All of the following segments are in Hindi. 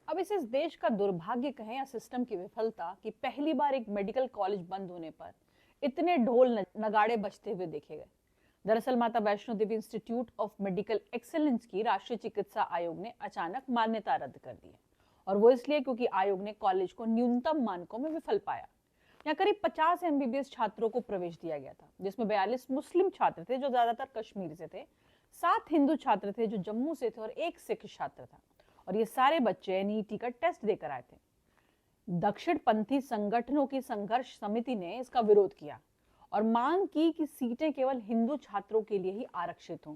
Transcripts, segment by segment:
अब इस देश का दुर्भाग्य कहें या सिस्टम की विफलता कि पहली बार एक मेडिकल कॉलेज बंद होने पर इतने ढोल नगाड़े बजते हुए देखे गए। दरअसल माता Vaishno Devi institute of medical excellence की राष्ट्रीय चिकित्सा आयोग ने अचानक मान्यता रद्द कर दी है। और वो इसलिए क्योंकि आयोग ने कॉलेज को न्यूनतम मानकों में विफल पाया। यहाँ करीब 50 एमबीबीएस छात्रों को प्रवेश दिया गया था, जिसमें 42 मुस्लिम छात्र थे जो ज्यादातर कश्मीर से थे, 7 हिंदू छात्र थे जो जम्मू से थे और एक सिख छात्र था। और ये सारे बच्चे एनईटी का टेस्ट देकर आए थे। दक्षिणपंथी संगठनों की संघर्ष समिति ने इसका विरोध किया और मांग की कि सीटें केवल हिंदू छात्रों के लिए ही आरक्षित हों।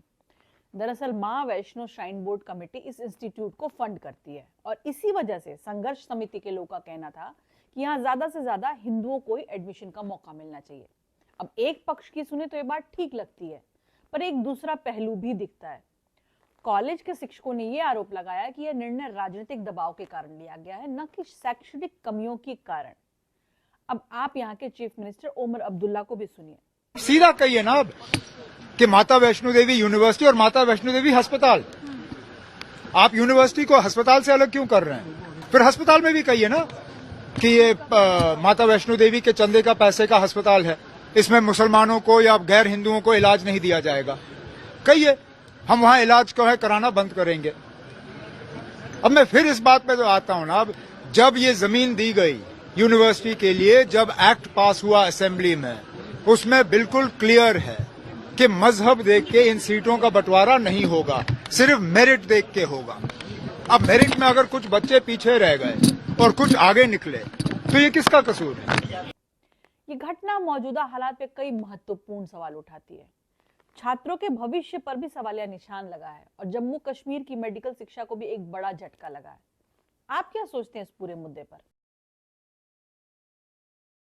दरअसल मां वैष्णो श्राइन बोर्ड कमेटी इस इंस्टीट्यूट को फंड करती है और इसी वजह से संघर्ष समिति के लोगों का कहना था कि यहाँ ज्यादा से ज्यादा हिंदुओं को ही एडमिशन का मौका मिलना चाहिए। अब एक पक्ष की सुने तो ये बात ठीक लगती है, पर एक दूसरा पहलू भी दिखता है। कॉलेज के शिक्षकों ने यह आरोप लगाया कि यह निर्णय राजनीतिक दबाव के कारण लिया गया है, न कि शैक्षणिक कमियों के कारण। अब आप यहाँ के चीफ मिनिस्टर ओमर अब्दुल्ला को भी सुनिए। सीधा कहिए ना अब कि माता वैष्णो देवी यूनिवर्सिटी और माता वैष्णो देवी अस्पताल। आप यूनिवर्सिटी को अस्पताल से अलग क्यों कर रहे हैं? फिर अस्पताल में भी कहिए ना कि ये माता वैष्णो देवी के चंदे का पैसे का अस्पताल है, इसमें मुसलमानों को या गैर हिंदुओं को इलाज नहीं दिया जाएगा। कहिए हम वहां इलाज को है कराना बंद करेंगे। अब मैं फिर इस बात पे तो आता हूं ना, अब जब ये जमीन दी गई यूनिवर्सिटी के लिए, जब एक्ट पास हुआ असेंबली में, उसमें बिल्कुल क्लियर है कि मजहब देख के इन सीटों का बंटवारा नहीं होगा, सिर्फ मेरिट देख के होगा। अब मेरिट में अगर कुछ बच्चे पीछे रह गए और कुछ आगे निकले तो ये किसका कसूर है? ये घटना मौजूदा हालात पे कई महत्वपूर्ण सवाल उठाती है। छात्रों के भविष्य पर भी सवालिया निशान लगा है और जम्मू कश्मीर की मेडिकल शिक्षा को भी एक बड़ा झटका लगा है। आप क्या सोचते हैं इस पूरे मुद्दे पर?